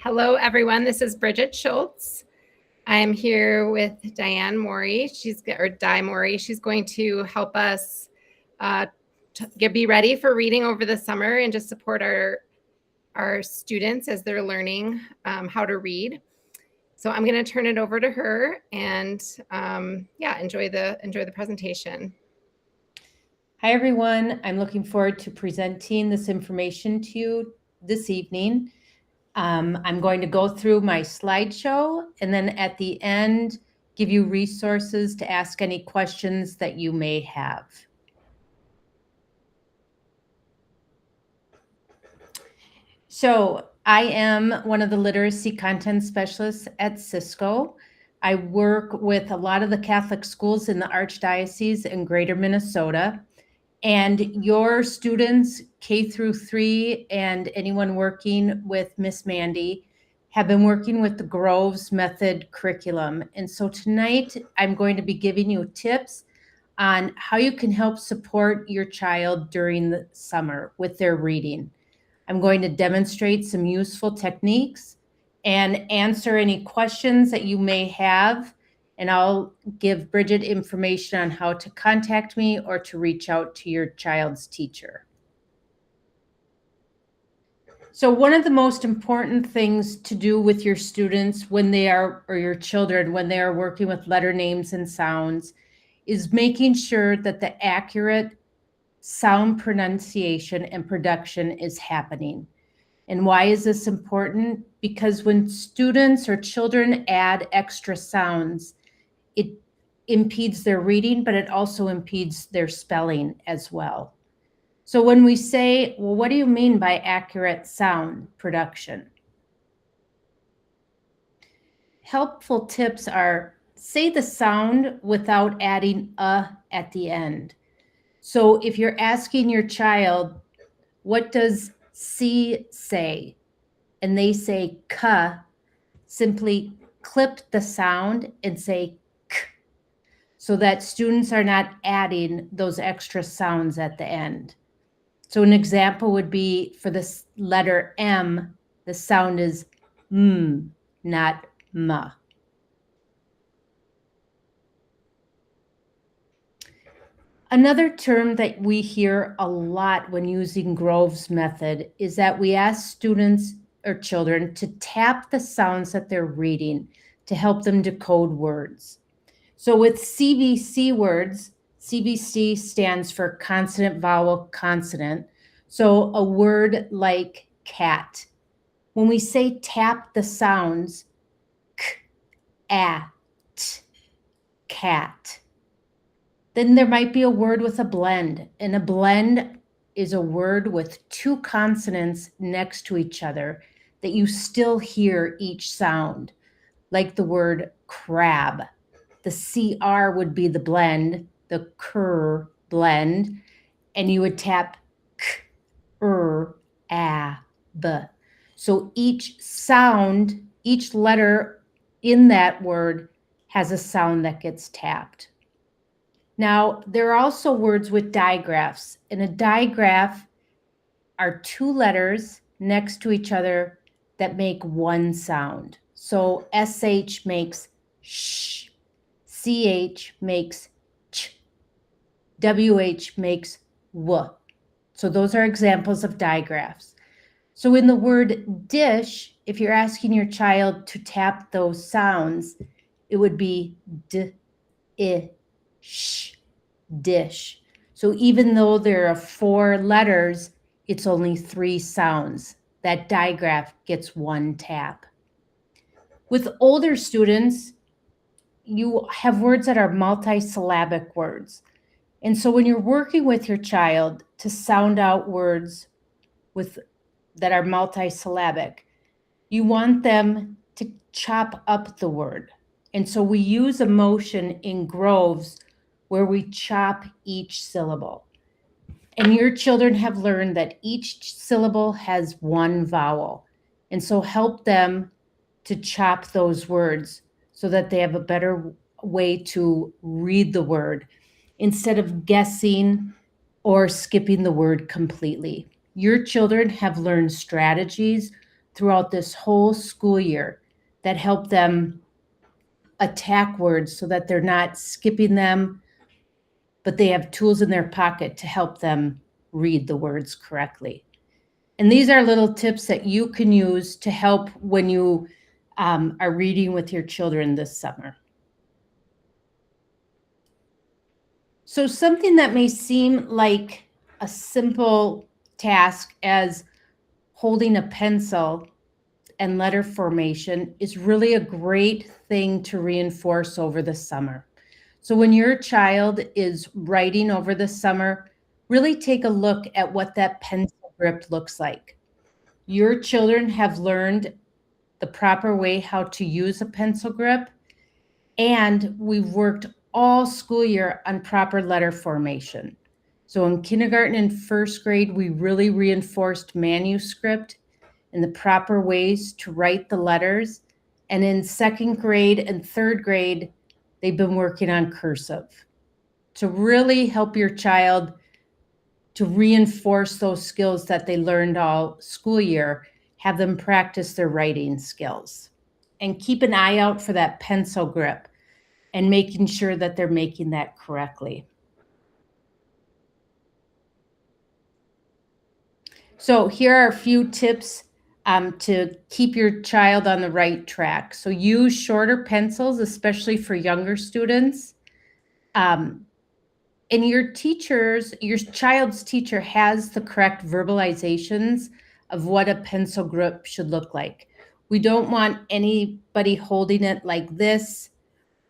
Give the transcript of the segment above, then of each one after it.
Hello, everyone. This is Bridget Schultz. I'm here with Diane Morri. Di Morri. She's going to help us be ready for reading over the summer and just support our students as they're learning how to read. So I'm going to turn it over to her and enjoy the presentation. Hi, everyone. I'm looking forward to presenting this information to you this evening. I'm going to go through my slideshow and then at the end, give you resources to ask any questions that you may have. So I am one of the literacy content specialists at CSCOE. I work with a lot of the Catholic schools in the Archdiocese in Greater Minnesota. And your students, K through 3, and anyone working with Miss Mandy, have been working with the Groves Method curriculum. And so tonight, I'm going to be giving you tips on how you can help support your child during the summer with their reading. I'm going to demonstrate some useful techniques and answer any questions that you may have. And I'll give Bridget information on how to contact me or to reach out to your child's teacher. So one of the most important things to do with your students or your children when they are working with letter names and sounds is making sure that the accurate sound pronunciation and production is happening. And why is this important? Because when students or children add extra sounds, it impedes their reading, but it also impedes their spelling as well. So when we say, well, what do you mean by accurate sound production? Helpful tips are, say the sound without adding a at the end. So if you're asking your child, what does C say? And they say ka, simply clip the sound and say k, so that students are not adding those extra sounds at the end. So an example would be for this letter M, the sound is m, not ma. Another term that we hear a lot when using Groves method is that we ask students or children to tap the sounds that they're reading to help them decode words. So with CVC words, CVC stands for consonant, vowel, consonant. So a word like cat. When we say tap the sounds, k, a, t, cat, then there might be a word with a blend. And a blend is a word with two consonants next to each other that you still hear each sound, like the word crab. The CR would be the blend, the cur blend, and you would tap k, a, b. So each sound, each letter in that word has a sound that gets tapped. Now, there are also words with digraphs, and a digraph are two letters next to each other that make one sound. So SH makes sh, CH makes ch, WH makes w. So those are examples of digraphs. So in the word dish, if you're asking your child to tap those sounds, it would be d, I, sh, dish. So even though there are 4 letters, it's only 3 sounds. That digraph gets 1 tap. With older students, you have words that are multisyllabic words. And so when you're working with your child to sound out words that are multisyllabic, you want them to chop up the word. And so we use a motion in Groves where we chop each syllable. And your children have learned that each syllable has 1 vowel. And so help them to chop those words so that they have a better way to read the word instead of guessing or skipping the word completely. Your children have learned strategies throughout this whole school year that help them attack words so that they're not skipping them, but they have tools in their pocket to help them read the words correctly. And these are little tips that you can use to help when you are reading with your children this summer. So something that may seem like a simple task as holding a pencil and letter formation is really a great thing to reinforce over the summer. So when your child is writing over the summer, really take a look at what that pencil grip looks like. Your children have learned the proper way how to use a pencil grip, and we've worked all school year on proper letter formation. So in kindergarten and first grade, we really reinforced manuscript and the proper ways to write the letters. And in second grade and third grade, they've been working on cursive to really help your child to reinforce those skills that they learned all school year, have them practice their writing skills. And keep an eye out for that pencil grip and making sure that they're making that correctly. So here are a few tips to keep your child on the right track. So use shorter pencils, especially for younger students. And your child's teacher has the correct verbalizations of what a pencil grip should look like. We don't want anybody holding it like this,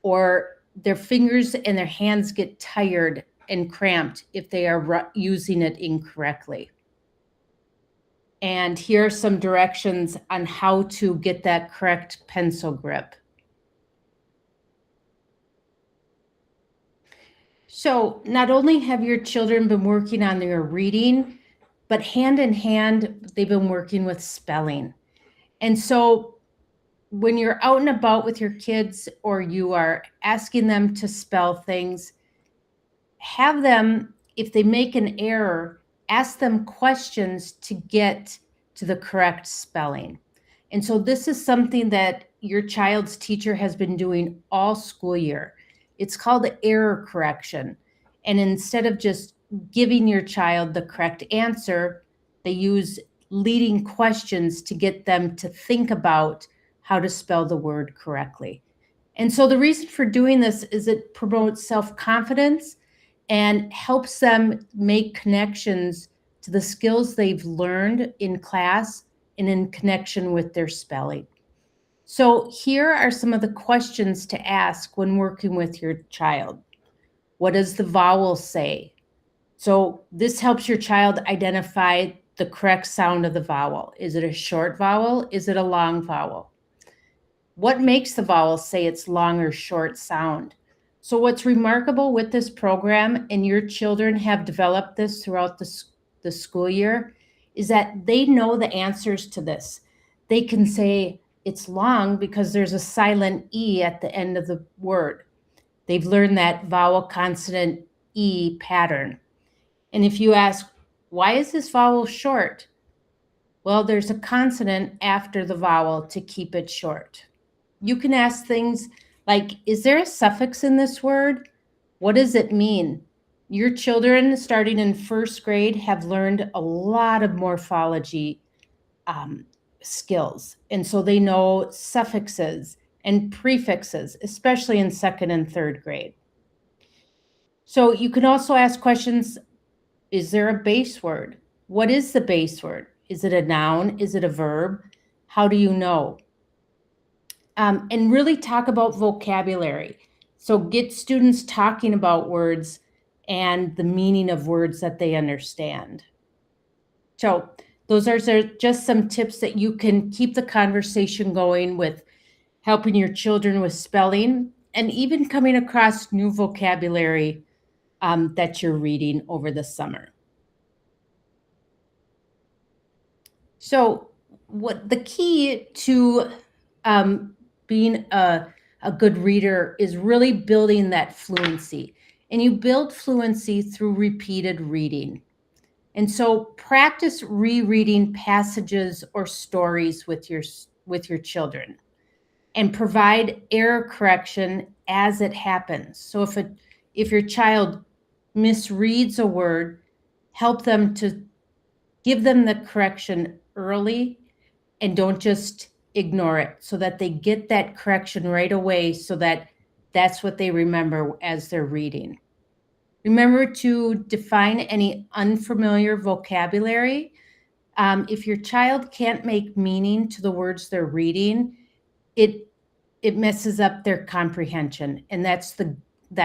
or their fingers and their hands get tired and cramped if they are using it incorrectly. And here are some directions on how to get that correct pencil grip. So not only have your children been working on their reading, but hand in hand, they've been working with spelling. And so when you're out and about with your kids or you are asking them to spell things, have them, if they make an error, ask them questions to get to the correct spelling. And so this is something that your child's teacher has been doing all school year. It's called error correction. And instead of just giving your child the correct answer, they use leading questions to get them to think about how to spell the word correctly. And so the reason for doing this is it promotes self-confidence and helps them make connections to the skills they've learned in class and in connection with their spelling. So here are some of the questions to ask when working with your child. What does the vowel say? So this helps your child identify the correct sound of the vowel. Is it a short vowel? Is it a long vowel? What makes the vowel say its long or short sound? So what's remarkable with this program, and your children have developed this throughout the school year, is that they know the answers to this. They can say it's long because there's a silent E at the end of the word. They've learned that vowel consonant E pattern. And if you ask, why is this vowel short? Well, there's a consonant after the vowel to keep it short. You can ask things like, is there a suffix in this word? What does it mean? Your children starting in first grade have learned a lot of morphology skills. And so they know suffixes and prefixes, especially in second and third grade. So you can also ask questions, is there a base word? What is the base word? Is it a noun? Is it a verb? How do you know? And really talk about vocabulary. So get students talking about words and the meaning of words that they understand. So those are just some tips that you can keep the conversation going with helping your children with spelling and even coming across new vocabulary that you're reading over the summer. So what the key to being a good reader is really building that fluency. And you build fluency through repeated reading. And so practice rereading passages or stories with your children, and provide error correction as it happens. So if your child misreads a word, help them to give them the correction early and don't just ignore it, so that they get that correction right away, so that that's what they remember as they're reading. Remember to define any unfamiliar vocabulary. If your child can't make meaning to the words they're reading, it messes up their comprehension. And that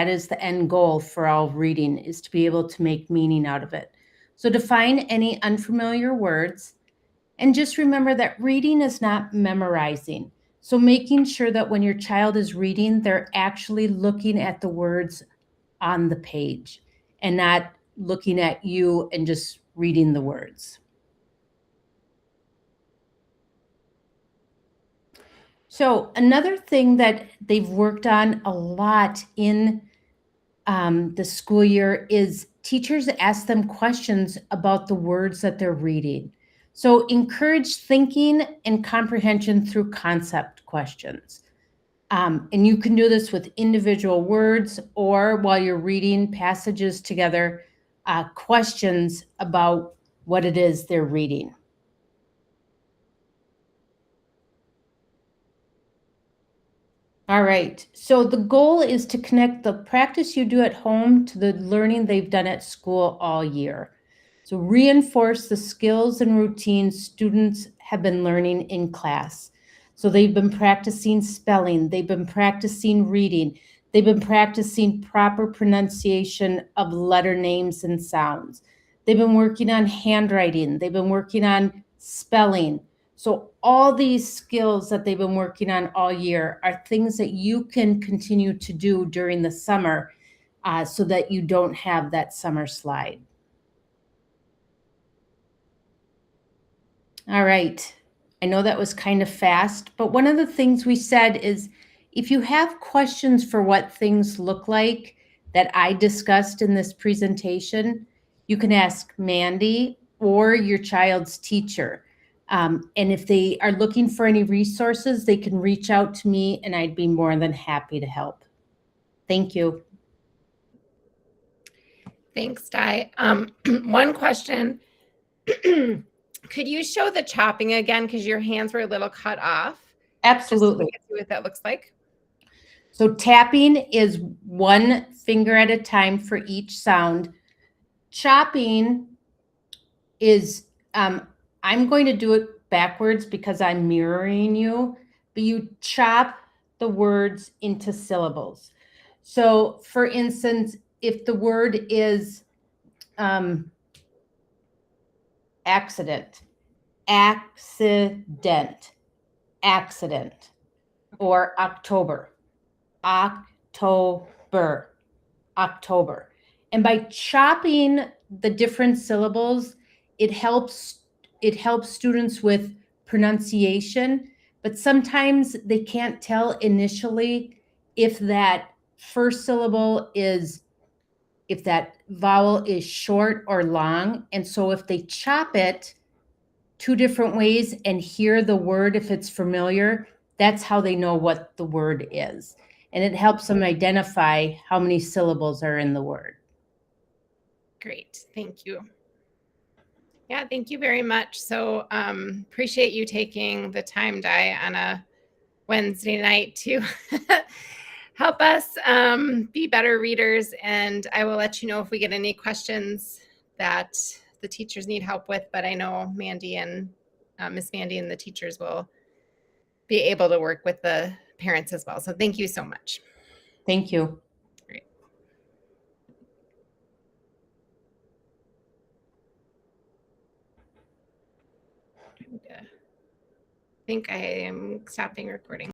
is the end goal for all reading, is to be able to make meaning out of it. So define any unfamiliar words, and just remember that reading is not memorizing. So making sure that when your child is reading, they're actually looking at the words on the page and not looking at you and just reading the words. So another thing that they've worked on a lot in the school year is teachers ask them questions about the words that they're reading. So encourage thinking and comprehension through concept questions. And you can do this with individual words, or while you're reading passages together, questions about what it is they're reading. All right, so the goal is to connect the practice you do at home to the learning they've done at school all year. So reinforce the skills and routines students have been learning in class. So they've been practicing spelling, they've been practicing reading, they've been practicing proper pronunciation of letter names and sounds. They've been working on handwriting, they've been working on spelling. So all these skills that they've been working on all year are things that you can continue to do during the summer, so that you don't have that summer slide. All right. I know that was kind of fast, but one of the things we said is, if you have questions for what things look like that I discussed in this presentation, you can ask Mandy or your child's teacher. And if they are looking for any resources, they can reach out to me and I'd be more than happy to help. Thank you. Thanks, Di. One question. Could you show the chopping again? Because your hands were a little cut off. Absolutely. Just to see what that looks like. So tapping is one finger at a time for each sound. Chopping is, I'm going to do it backwards because I'm mirroring you, but you chop the words into syllables. So for instance, if the word is accident, accident, accident, or October, October, October. And by chopping the different syllables, it helps students with pronunciation, but sometimes they can't tell initially if that first syllable is, if that vowel is short or long. And so if they chop it two different ways and hear the word, if it's familiar, that's how they know what the word is. And it helps them identify how many syllables are in the word. Great, thank you. Yeah, thank you very much. So appreciate you taking the time, Di, on a Wednesday night to help us be better readers. And I will let you know if we get any questions that the teachers need help with, but I know Mandy and Miss Mandy and the teachers will be able to work with the parents as well. So thank you so much. Thank you. Great. I think I am stopping recording.